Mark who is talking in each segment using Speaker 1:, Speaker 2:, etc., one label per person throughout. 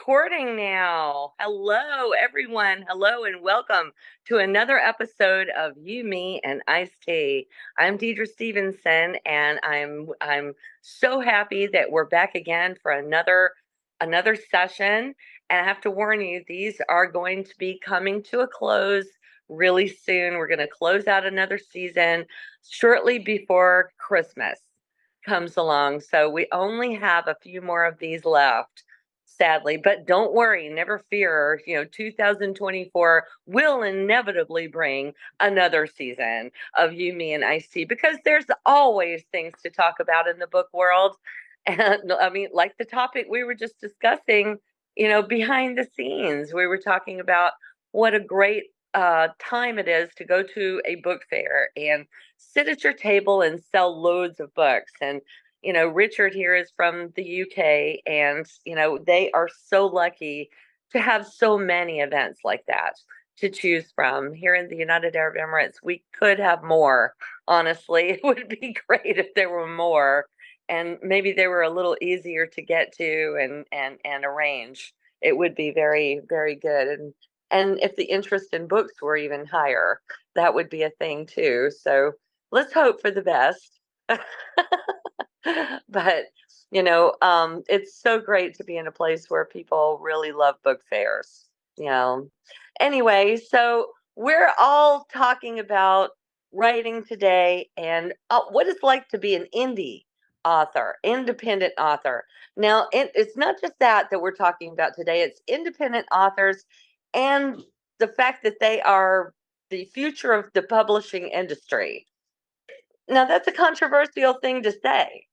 Speaker 1: recording now. Hello, everyone. Hello, and welcome to another episode of You, Me, and ICED. I'm Dedra Stevenson, and I'm so happy that we're back again for another session. And I have to warn you, these are going to be coming to a close really soon. We're going to close out another season shortly before Christmas comes along. So we only have a few more of these left, sadly. But don't worry, never fear. 2024 will inevitably bring another season of You, Me, and IC because there's always things to talk about in the book world. And I mean, like the topic we were just discussing, behind the scenes, we were talking about what a great time it is to go to a book fair and sit at your table and sell loads of books. And Richard here is from the UK, and they are so lucky to have so many events like that to choose from. Here in the United Arab Emirates, we could have more. Honestly, it would be great if there were more, and maybe they were a little easier to get to and arrange. It would be very, very good. And if the interest in books were even higher, that would be a thing too. So let's hope for the best. But it's so great to be in a place where people really love book fairs. Anyway, so we're all talking about writing today and what it's like to be an independent author. Now, it's not just that we're talking about today. It's independent authors and the fact that they are the future of the publishing industry. Now, that's a controversial thing to say.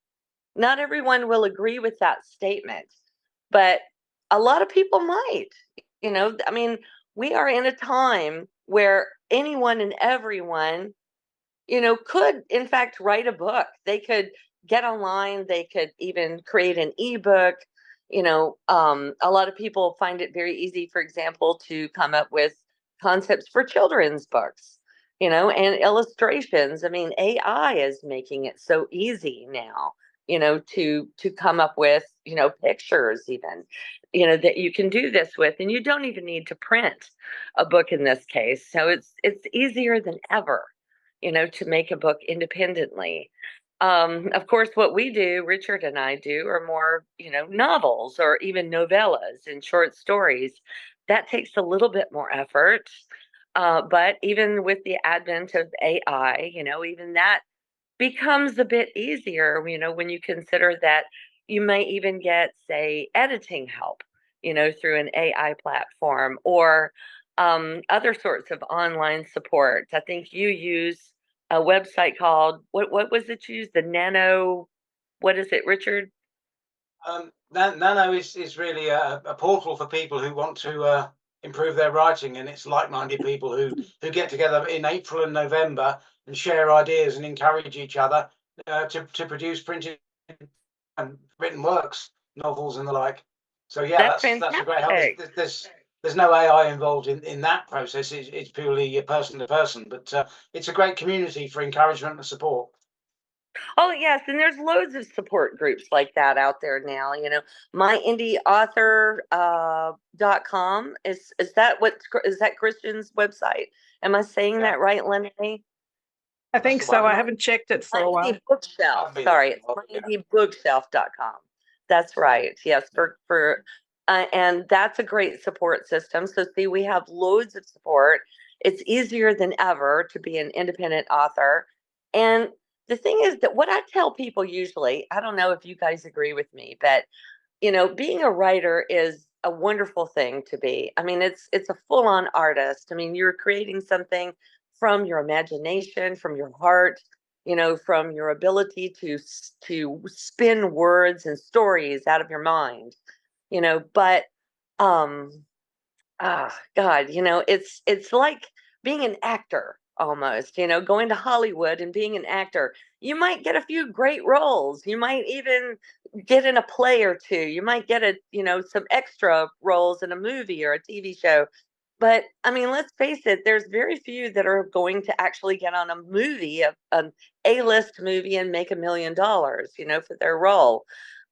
Speaker 1: Not everyone will agree with that statement, but a lot of people might. I mean, we are in a time where anyone and everyone, could in fact write a book. They could get online, they could even create an ebook. A lot of people find it very easy, for example, to come up with concepts for children's books, and illustrations. I mean, AI is making it so easy now, to come up with, pictures even, that you can do this with, and you don't even need to print a book in this case. So it's easier than ever, to make a book independently. Of course, what we do, Richard and I do, are more, novels or even novellas and short stories. That takes a little bit more effort. But even with the advent of AI, even that becomes a bit easier, when you consider that you may even get, say, editing help, through an AI platform or other sorts of online support. I think you use a website called what was it you used? The Nano, what is it, Richard?
Speaker 2: Nano is really a portal for people who want to improve their writing, and it's like-minded people who get together in April and November and share ideas and encourage each other to produce printed and written works, novels and the like. So yeah,
Speaker 1: That's
Speaker 2: that's a great help.
Speaker 1: fantastic.
Speaker 2: There's no AI involved in that process. It's purely person to person, but it's a great community for encouragement and support.
Speaker 1: Oh, yes, and there's loads of support groups like that out there now. myindieauthor.com is that what is that Christian's website? Am I saying
Speaker 2: Yeah,
Speaker 1: that right, Lene?
Speaker 3: I
Speaker 2: that's
Speaker 3: think
Speaker 2: the
Speaker 3: so.
Speaker 2: one.
Speaker 3: I haven't checked it for
Speaker 1: My
Speaker 3: a while.
Speaker 1: Indie Bookshelf. Sorry, it's myindiebookshelf.com. That's right. Yes, for and that's a great support system. So see, we have loads of support. It's easier than ever to be an independent author. And the thing is that what I tell people usually, I don't know if you guys agree with me, but being a writer is a wonderful thing to be. I mean, it's a full-on artist. I mean, you're creating something from your imagination, from your heart, from your ability to spin words and stories out of your mind. But um God, it's like being an actor almost, going to Hollywood and being an actor. You might get a few great roles. You might even get in a play or two. You might get some extra roles in a movie or a TV show. But I mean, let's face it, there's very few that are going to actually get on a movie, an A-list movie and make $1 million, for their role.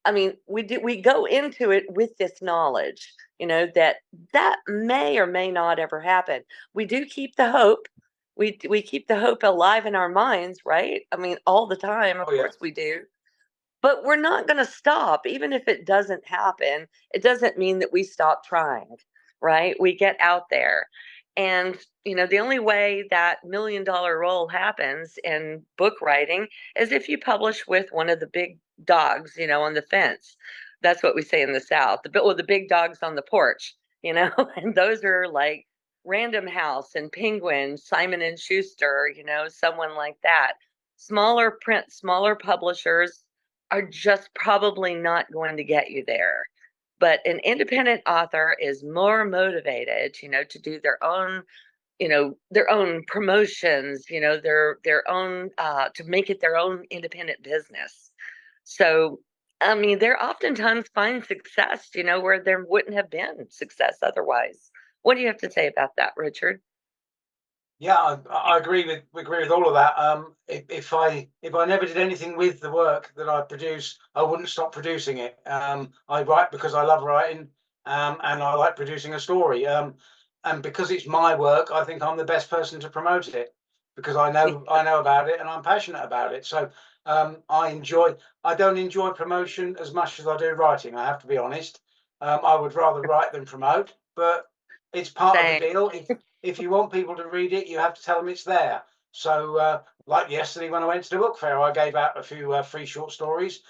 Speaker 1: I mean, we go into it with this knowledge, that may or may not ever happen. We do keep the hope. We keep the hope alive in our minds, right? I mean, all the time, of
Speaker 2: Oh, yeah.
Speaker 1: course we do. But we're not going to stop. Even if it doesn't happen, it doesn't mean that we stop trying, right? We get out there. And, the only way that $1 million role happens in book writing is if you publish with one of the big dogs, on the fence. That's what we say in the South, the big dogs on the porch, and those are like Random House and Penguin, Simon and Schuster, someone like that. Smaller print, smaller publishers are just probably not going to get you there. But an independent author is more motivated, to do their own promotions, their own to make it their own independent business. So, I mean, they're oftentimes find success, where there wouldn't have been success otherwise. What do you have to say about that, Richard?
Speaker 2: Yeah, I agree with all of that. If I never did anything with the work that I produce, I wouldn't stop producing it. I write because I love writing, and I like producing a story. And because it's my work, I think I'm the best person to promote it because I know about it and I'm passionate about it. So I don't enjoy promotion as much as I do writing. I have to be honest. I would rather write than promote, but it's part of the
Speaker 1: Same.
Speaker 2: deal. If you want people to read it, you have to tell them it's there. So, like yesterday when I went to the book fair, I gave out a few free short stories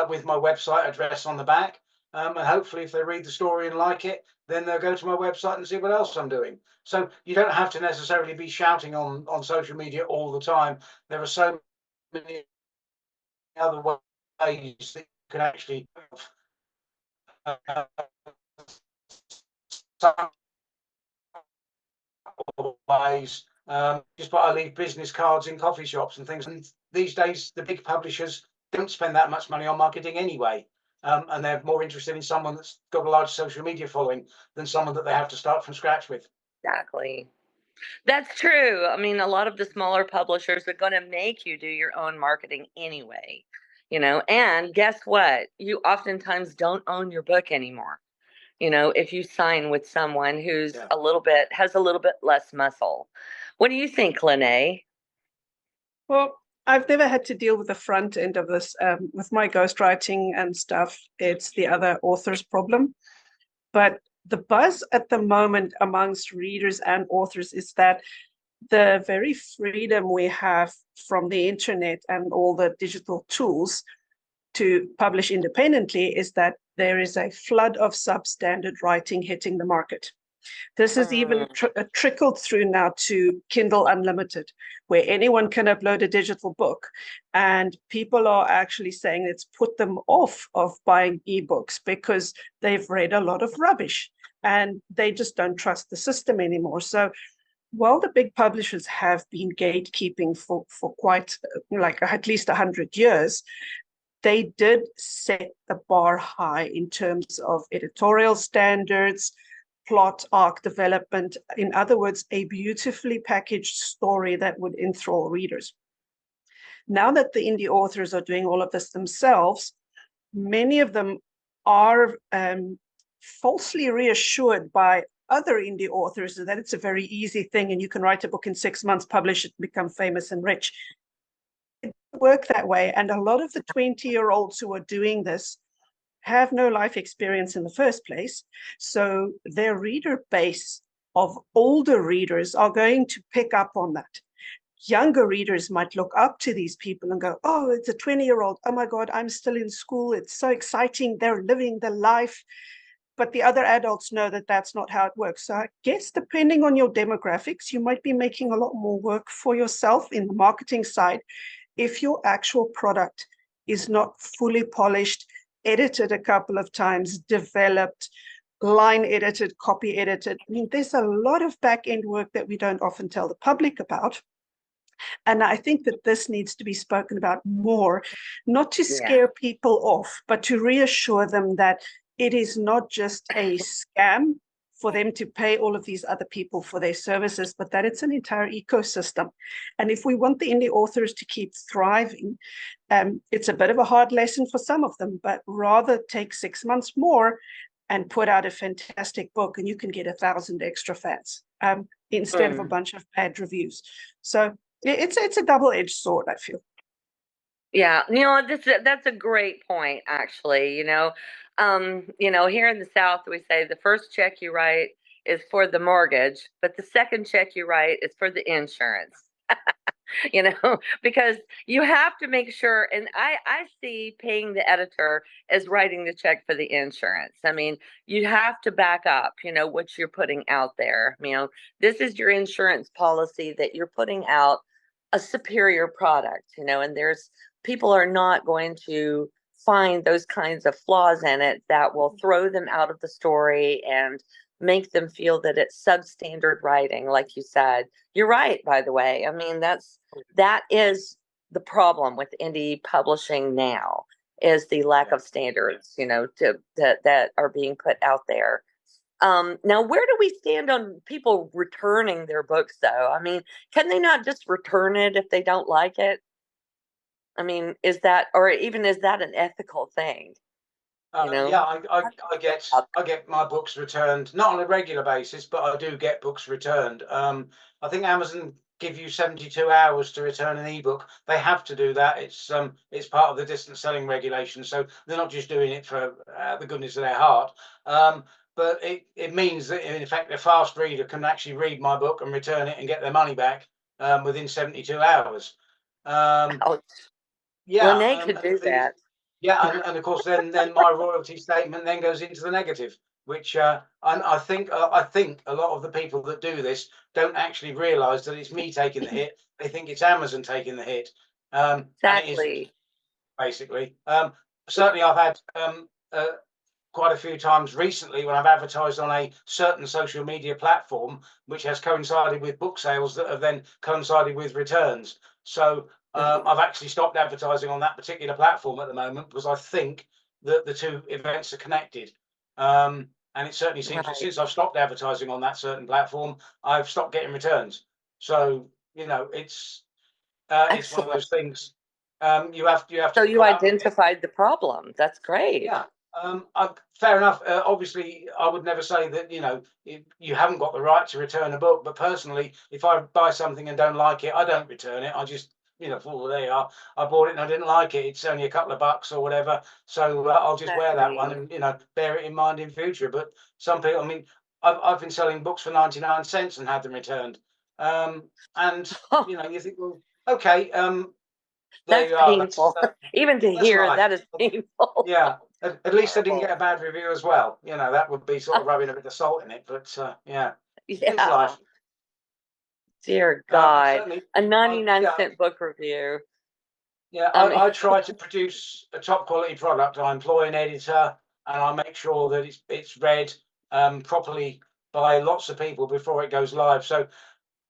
Speaker 2: with my website address on the back. And hopefully, if they read the story and like it, then they'll go to my website and see what else I'm doing. So you don't have to necessarily be shouting on social media all the time. There are so many other ways that you can actually uh, ways. Just but I leave business cards in coffee shops and things. And these days, the big publishers don't spend that much money on marketing anyway. And they're more interested in someone that's got a large social media following than someone that they have to start from scratch with.
Speaker 1: Exactly. That's true. I mean, a lot of the smaller publishers are going to make you do your own marketing anyway, and guess what? You oftentimes don't own your book anymore. If you sign with someone who's
Speaker 2: Yeah.
Speaker 1: has a little bit less muscle. What do you think, Lene?
Speaker 3: Well, I've never had to deal with the front end of this. With my ghostwriting and stuff, it's the other author's problem. But the buzz at the moment amongst readers and authors is that the very freedom we have from the internet and all the digital tools to publish independently is that there is a flood of substandard writing hitting the market. This has even trickled through now to Kindle Unlimited, where anyone can upload a digital book. And people are actually saying it's put them off of buying ebooks because they've read a lot of rubbish and they just don't trust the system anymore. So while the big publishers have been gatekeeping for quite like at least 100 years, they did set the bar high in terms of editorial standards, plot, arc development. In other words, a beautifully packaged story that would enthrall readers. Now that the indie authors are doing all of this themselves, many of them are falsely reassured by other indie authors that it's a very easy thing and you can write a book in 6 months, publish it, become famous and rich. It doesn't work that way. And a lot of the 20-year-olds who are doing this have no life experience in the first place. So their reader base of older readers are going to pick up on that. Younger readers might look up to these people and go, oh, it's a 20-year-old. Oh my God, I'm still in school. It's so exciting. They're living the life. But the other adults know that that's not how it works. So I guess depending on your demographics, you might be making a lot more work for yourself in the marketing side if your actual product is not fully polished, edited a couple of times, developed, line edited, copy edited. I mean, there's a lot of back end work that we don't often tell the public about. And I think that this needs to be spoken about more, not to scare people off, but to reassure them that it is not just a scam for them to pay all of these other people for their services, but that it's an entire ecosystem. And if we want the indie authors to keep thriving, it's a bit of a hard lesson for some of them, but rather take 6 months more and put out a fantastic book, and you can get 1,000 extra fans instead of a bunch of bad reviews. So it's a double-edged sword, I feel.
Speaker 1: Yeah, that's a great point, actually. Here in the South, we say the first check you write is for the mortgage, but the second check you write is for the insurance. Because you have to make sure, and I see paying the editor as writing the check for the insurance. I mean, you have to back up, what you're putting out there. This is your insurance policy that you're putting out a superior product, and there's people are not going to find those kinds of flaws in it that will throw them out of the story and make them feel that it's substandard writing, like you said. You're right, by the way. I mean, that is the problem with indie publishing now, is the lack of standards, that are being put out there. Now, where do we stand on people returning their books, though? I mean, can they not just return it if they don't like it? I mean, is that an ethical thing?
Speaker 2: Yeah, I get my books returned, not on a regular basis, but I do get books returned. I think Amazon give you 72 hours to return an ebook. They have to do that. It's part of the distance selling regulation, so they're not just doing it for the goodness of their heart. But it means that in effect a fast reader can actually read my book and return it and get their money back within 72 hours.
Speaker 1: Ouch.
Speaker 2: Yeah,
Speaker 1: Lene could do that.
Speaker 2: yeah, and of course, then my royalty statement then goes into the negative, which I think a lot of the people that do this don't actually realise that it's me taking the hit. They think it's Amazon taking the hit, and it isn't,
Speaker 1: Exactly.
Speaker 2: basically. Certainly, I've had quite a few times recently when I've advertised on a certain social media platform, which has coincided with book sales that have then coincided with returns. So I've actually stopped advertising on that particular platform at the moment because I think that the two events are connected. And it certainly seems that since I've stopped advertising on that certain platform, I've stopped getting returns. So, it's one of those things. You have
Speaker 1: So
Speaker 2: to
Speaker 1: you
Speaker 2: put up with it.
Speaker 1: identified the problem. That's great.
Speaker 2: Yeah. Fair enough. Obviously, I would never say that you haven't got the right to return a book. But personally, if I buy something and don't like it, I don't return it. I just well, there you are. I bought it and I didn't like it. It's only a couple of bucks or whatever, so I'll just wear that one and bear it in mind in future. But some people, I mean, I've been selling books for 99 cents and had them returned. And you think, well, okay, there
Speaker 1: That's
Speaker 2: you are.
Speaker 1: painful. Even to
Speaker 2: That's
Speaker 1: hear
Speaker 2: life.
Speaker 1: that is painful.
Speaker 2: Yeah, at least I didn't
Speaker 1: Horrible.
Speaker 2: get a bad review as well. That would be sort of rubbing a bit of salt in it. But yeah, it's
Speaker 1: Yeah.
Speaker 2: life.
Speaker 1: Dear God.
Speaker 2: Certainly,
Speaker 1: A 99
Speaker 2: yeah,
Speaker 1: cent book review.
Speaker 2: yeah.
Speaker 1: I mean,
Speaker 2: I try to produce a top quality product. I employ an editor, and I make sure that it's read properly by lots of people before it goes live. So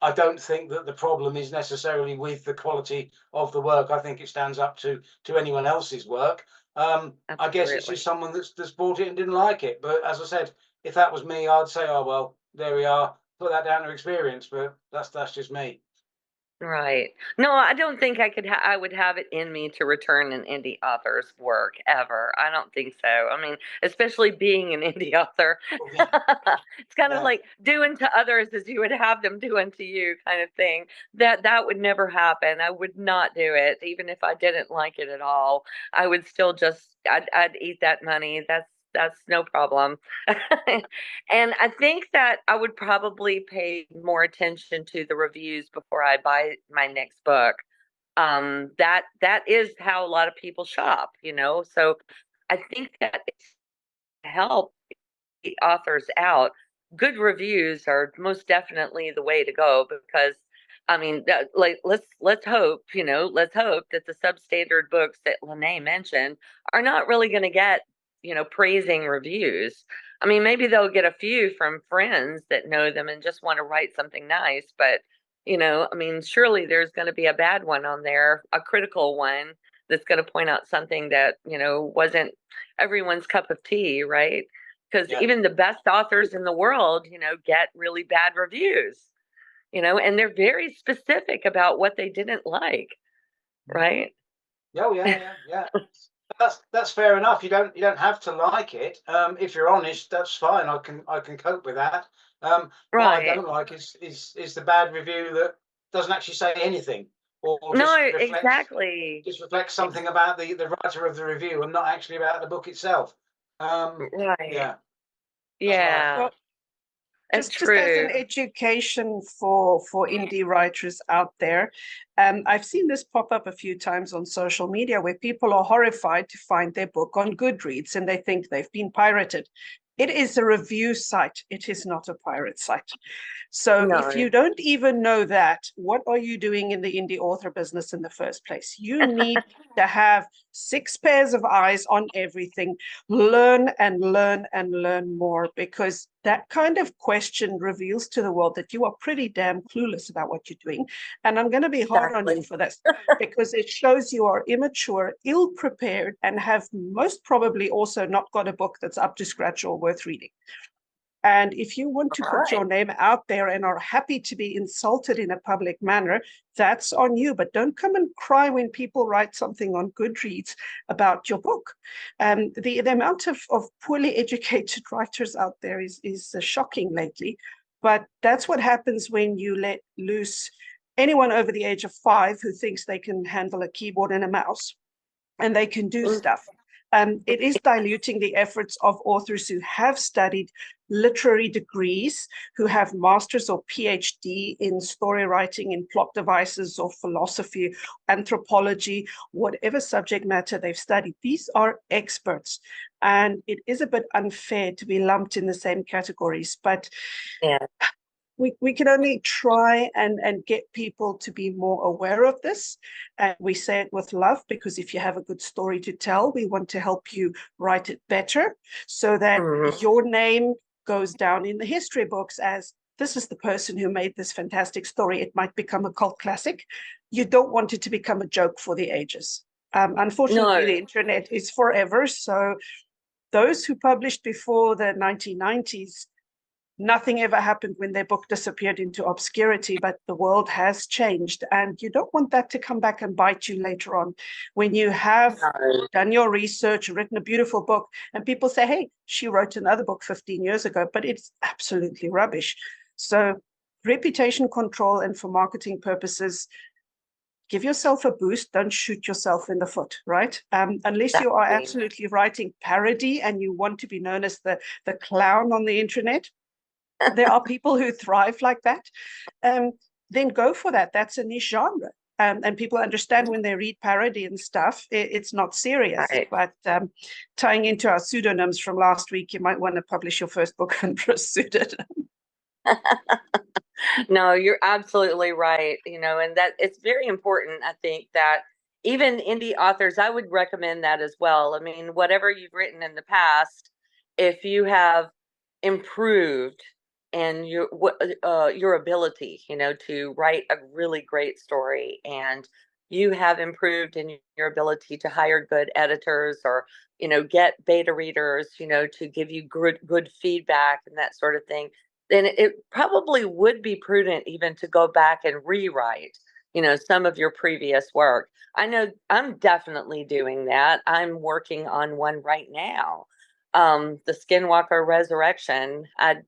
Speaker 2: I don't think that the problem is necessarily with the quality of the work. I think it stands up to anyone else's work. I guess it's just
Speaker 1: absolutely.
Speaker 2: someone that's bought it and didn't like it. But as I said, if that was me, I'd say, oh well, there we are. Put that down to experience. But that's just me.
Speaker 1: Right. No, I don't think I would have it in me to return an indie author's work ever. I don't think so. I mean, especially being an indie author.
Speaker 2: Oh, yeah,
Speaker 1: It's kind of
Speaker 2: yeah.
Speaker 1: like doing to others as you would have them doing to you kind of thing. That would never happen. I would not do it even if I didn't like it at all. I would still just I'd eat that money. That's no problem. And I think that I would probably pay more attention to the reviews before I buy my next book. That is how a lot of people shop. So I think that it's to help the authors out. Good reviews are most definitely the way to go because I mean, like let's hope that the substandard books that Lene mentioned are not really going to get praising reviews. I mean, maybe they'll get a few from friends that know them and just want to write something nice, but I mean, surely there's going to be a bad one on there, a critical one that's going to point out something that wasn't everyone's cup of tea, right? Because
Speaker 2: Yeah.
Speaker 1: even the best authors in the world, get really bad reviews, and they're very specific about what they didn't like, right?
Speaker 2: Oh yeah, yeah, yeah. That's fair enough. You don't have to like it. If you're honest, that's fine. I can cope with that. What I
Speaker 1: Right.
Speaker 2: don't like is the bad review that doesn't actually say anything, or
Speaker 1: No, exactly.
Speaker 2: just reflects something about the writer of the review and not actually about the book itself.
Speaker 1: Right.
Speaker 2: Yeah, that's what I
Speaker 1: Yeah,
Speaker 2: think.
Speaker 3: Well,
Speaker 1: that's
Speaker 3: just as an
Speaker 1: true.
Speaker 3: education for indie writers out there, I've seen this pop up a few times on social media where people are horrified to find their book on Goodreads and they think they've been pirated. It is a review site. It is not a pirate site. So if
Speaker 1: No.
Speaker 3: you don't even know that, what are you doing in the indie author business in the first place? You need to have 6 pairs of eyes on everything, learn and learn and learn more, because that kind of question reveals to the world that you are pretty damn clueless about what you're doing. And I'm going to be hard on you
Speaker 1: Exactly.
Speaker 3: for this because it shows you are immature, ill prepared, and have most probably also not got a book that's up to scratch or worth reading. And if you want to put
Speaker 1: Right.
Speaker 3: your name out there and are happy to be insulted in a public manner, that's on you. But don't come and cry when people write something on Goodreads about your book. The amount of poorly educated writers out there is shocking lately. But that's what happens when you let loose anyone over the age of 5 who thinks they can handle a keyboard and a mouse and they can do
Speaker 1: Mm,
Speaker 3: stuff. It is diluting the efforts of authors who have studied literary degrees, who have masters or PhD in story writing, in plot devices or philosophy, anthropology, whatever subject matter they've studied. These are experts. And it is a bit unfair to be lumped in the same categories. But
Speaker 1: yeah.
Speaker 3: we can only try and get people to be more aware of this. And we say it with love because if you have a good story to tell, we want to help you write it better so that
Speaker 1: Mhm.
Speaker 3: your name goes down in the history books as this is the person who made this fantastic story. It might become a cult classic. You don't want it to become a joke for the ages. Unfortunately,
Speaker 1: No.
Speaker 3: the internet is forever. So those who published before the 1990s, nothing ever happened when their book disappeared into obscurity, but the world has changed. And you don't want that to come back and bite you later on when you have
Speaker 1: No.
Speaker 3: done your research, written a beautiful book, and people say, hey, she wrote another book 15 years ago, but it's absolutely rubbish. So, reputation control and for marketing purposes, give yourself a boost. Don't shoot yourself in the foot, right? Unless you are
Speaker 1: Exactly.
Speaker 3: absolutely writing parody and you want to be known as the clown on the internet, there are people who thrive like that, um, then go for that. That's a niche genre. And people understand when they read parody and stuff, it's not serious.
Speaker 1: Right.
Speaker 3: But tying into our pseudonyms from last week, you might want to publish your first book under a pseudonym.
Speaker 1: No, you're absolutely right. And that it's very important, I think, that even indie authors, I would recommend that as well. I mean, whatever you've written in the past, if you have improved and your ability, to write a really great story, and you have improved in your ability to hire good editors or get beta readers, to give you good feedback and that sort of thing, then it probably would be prudent even to go back and rewrite, some of your previous work. I know I'm definitely doing that. I'm working on one right now. The Skinwalker Resurrection. I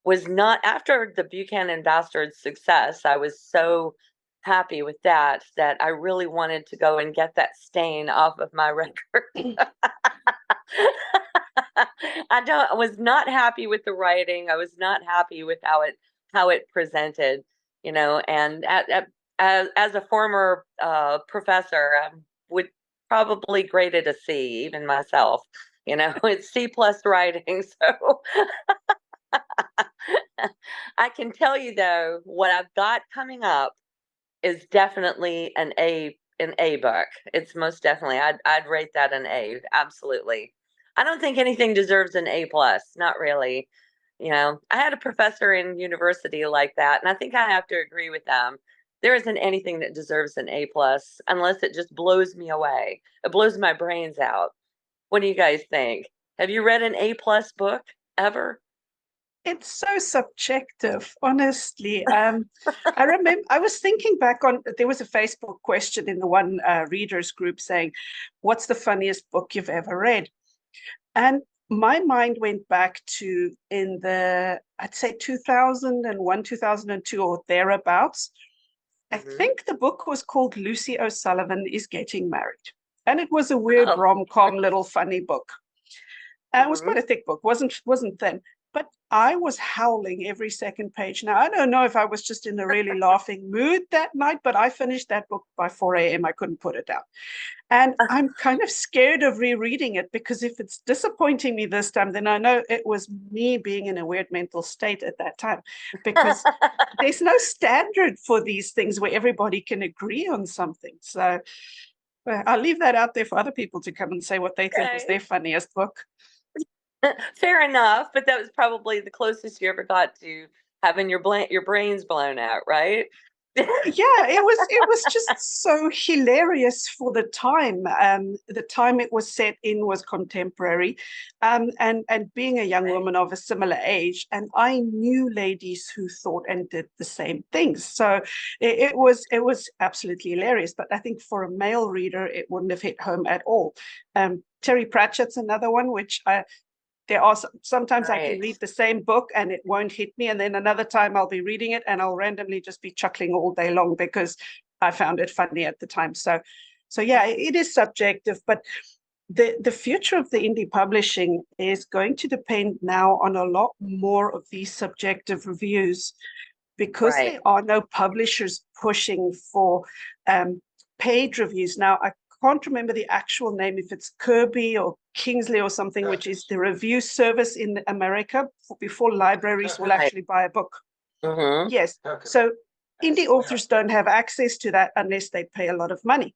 Speaker 1: was not, after the Buchanan Bastards success, I was so happy with that I really wanted to go and get that stain off of my record. I was not happy with the writing. I was not happy with how it presented, and as a former professor, I would probably grade it a C, even myself. It's C plus writing. So I can tell you though, what I've got coming up is definitely an A book. It's most definitely, I'd rate that an A. Absolutely. I don't think anything deserves an A plus. Not really. I had a professor in university like that, and I think I have to agree with them. There isn't anything that deserves an A plus unless it just blows me away. It blows my brains out. What do you guys think? Have you read an A plus book ever?
Speaker 3: It's so subjective, honestly. I remember I was thinking back on, there was a Facebook question in the one readers group saying, what's the funniest book you've ever read? And my mind went back to in the, I'd say 2001, 2002 or thereabouts. I think the book was called Lucy O'Sullivan is Getting Married. And it was a weird
Speaker 1: Oh.
Speaker 3: rom-com little funny book. It was quite a thick book, wasn't thin. But I was howling every second page. Now, I don't know if I was just in a really laughing mood that night, but I finished that book by 4 a.m. I couldn't put it down. And I'm kind of scared of rereading it, because if it's disappointing me this time, then I know it was me being in a weird mental state at that time, because there's no standard for these things where everybody can agree on something. So I'll leave that out there for other people to come and say what they think was their funniest book.
Speaker 1: Fair enough, but that was probably the closest you ever got to having your brains blown out, right?
Speaker 3: Yeah, it was just so hilarious for the time. The time it was set in was contemporary, and being a young woman of a similar age, and I knew ladies who thought and did the same things. So it was absolutely hilarious. But I think for a male reader, it wouldn't have hit home at all. Terry Pratchett's another one, which there are sometimes I can read the same book and it won't hit me, and then another time I'll be reading it and I'll randomly just be chuckling all day long because I found it funny at the time. So yeah, it is subjective, but the future of the indie publishing is going to depend now on a lot more of these subjective reviews, because there are no publishers pushing for paid reviews. Now, I can't remember the actual name, if it's Kirby or Kingsley or something, which is the review service in America before libraries will actually buy a book. Yes. So indie authors don't have access to that unless they pay a lot of money,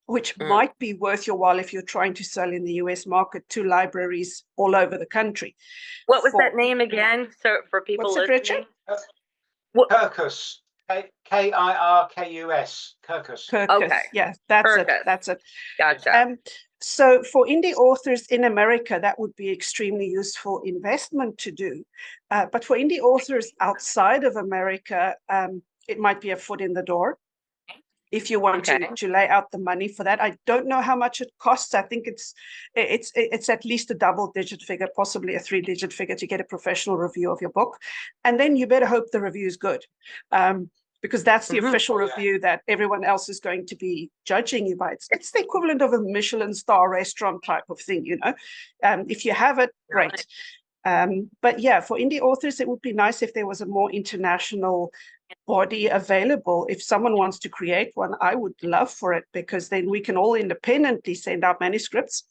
Speaker 3: which might be worth your while if you're trying to sell in the US market to libraries all over the country.
Speaker 1: What was that name again? So for people listening?
Speaker 2: Kirkus. Kirkus. Kirkus.
Speaker 1: Okay.
Speaker 3: Yeah, that's
Speaker 1: Kirkus.
Speaker 3: it. That's it.
Speaker 1: Gotcha.
Speaker 3: So for indie authors in America, that would be extremely useful investment to do. But for indie authors outside of America, it might be a foot in the door if you want to lay out the money for that. I don't know how much it costs. I think it's at least a double-digit figure, possibly a 3-digit figure, to get a professional review of your book. And then you better hope the review is good, because that's the official review that everyone else is going to be judging you by. It's the equivalent of a Michelin star restaurant type of thing, you know. If you have it, great. But yeah, for indie authors, it would be nice if there was a more international body available. If someone wants to create one, I would love for it, because then we can all independently send out manuscripts,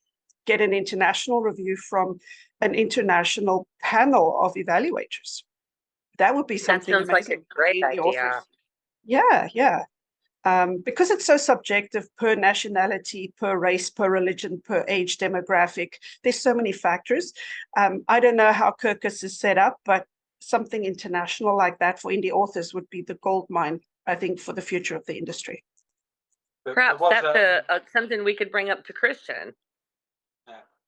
Speaker 3: get an international review from an international panel of evaluators. That would be something
Speaker 1: that sounds
Speaker 3: amazing.
Speaker 1: Like a great idea.
Speaker 3: Authors. Yeah. Because it's so subjective per nationality, per race, per religion, per age demographic. There's so many factors. I don't know how Kirkus is set up, but something international like that for indie authors would be the gold mine, I think, for the future of the industry.
Speaker 1: Perhaps that's something we could bring up to Christian.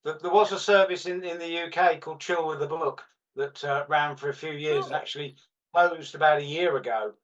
Speaker 2: There was a service in the UK called Chill with the Book that ran for a few years and actually closed about a year ago.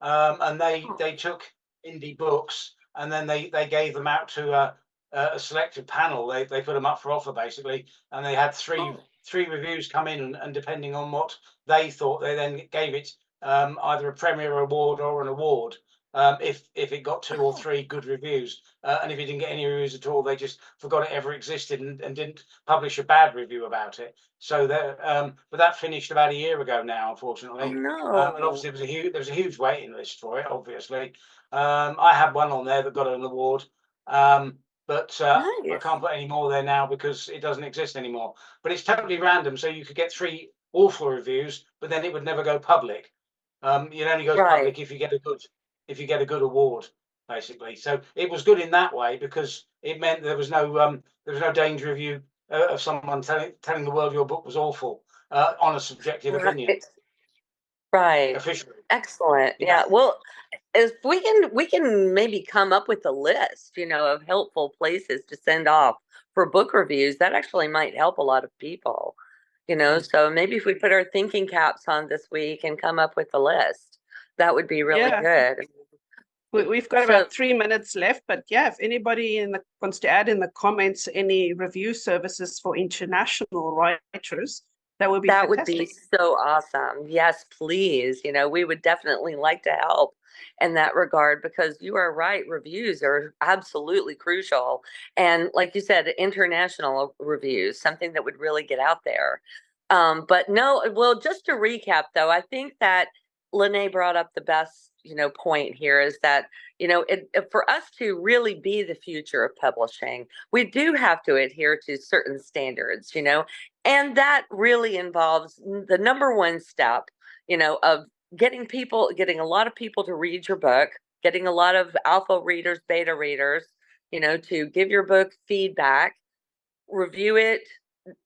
Speaker 2: And they took indie books and then they gave them out to a selected panel. They put them up for offer, basically, and they had three reviews come in, and depending on what they thought, they then gave it either a Premier Award or an award. If it got 2 or 3 good reviews, and if it didn't get any reviews at all, they just forgot it ever existed and didn't publish a bad review about it. So but that finished about a year ago now, unfortunately. And obviously there was a huge waiting list for it. Obviously, I had one on there that got an award, but I can't put any more there now because it doesn't exist anymore. But it's totally random, so you could get 3 awful reviews, but then it would never go public. It only goes public if you get a good award, basically. So it was good in that way, because it meant there was no danger of you of someone telling the world your book was awful on a subjective opinion.
Speaker 1: Right.
Speaker 2: Officially.
Speaker 1: Excellent. Yeah. Well, if we can maybe come up with a list, of helpful places to send off for book reviews, that actually might help a lot of people. So maybe if we put our thinking caps on this week and come up with a list, that would be really
Speaker 3: Yeah.
Speaker 1: good.
Speaker 3: We've got
Speaker 1: So-
Speaker 3: about 3 minutes left, but yeah, if anybody wants to add in the comments any review services for international writers, that would be
Speaker 1: That would
Speaker 3: fantastic.
Speaker 1: be so awesome. Yes, please. We would definitely like to help in that regard, because you are right. Reviews are absolutely crucial. And like you said, international reviews, something that would really get out there. But no, well, just to recap though, I think that Lene brought up the best, point here is that, for us to really be the future of publishing, we do have to adhere to certain standards, and that really involves the number one step, of getting a lot of people to read your book, getting a lot of alpha readers, beta readers, to give your book feedback, review it,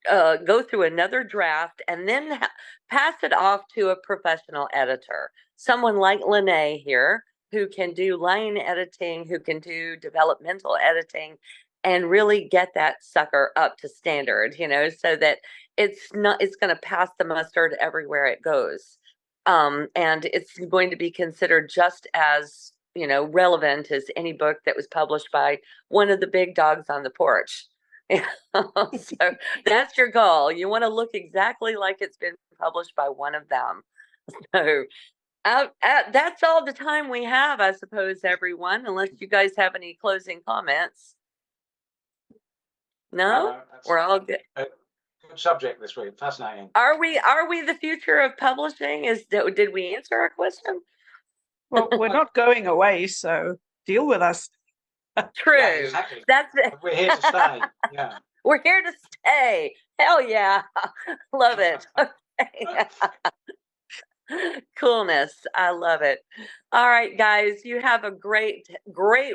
Speaker 1: go through another draft, and then pass it off to a professional editor, someone like Lene here, who can do line editing, who can do developmental editing, and really get that sucker up to standard, so that it's going to pass the mustard everywhere it goes. And it's going to be considered just as, relevant as any book that was published by one of the big dogs on the porch. So that's your goal. You want to look exactly like it's been published by one of them. So that's all the time we have, I suppose, everyone, unless you guys have any closing comments. No, we're all good.
Speaker 2: Good subject this week. Fascinating.
Speaker 1: Are we the future of publishing? Did we answer our question?
Speaker 3: Well, we're not going away, so deal with us.
Speaker 1: True.
Speaker 2: Yeah, exactly.
Speaker 1: That's it.
Speaker 2: We're here to stay. Yeah.
Speaker 1: We're here to stay. Hell yeah. Love it. Okay. Coolness. I love it. All right, guys, you have a great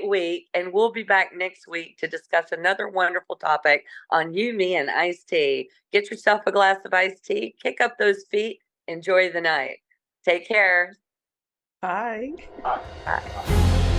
Speaker 1: week, and we'll be back next week to discuss another wonderful topic on you, me, and iced tea. Get yourself a glass of iced tea, kick up those feet, enjoy the night. Take care.
Speaker 3: Bye.
Speaker 2: Bye.
Speaker 1: Bye.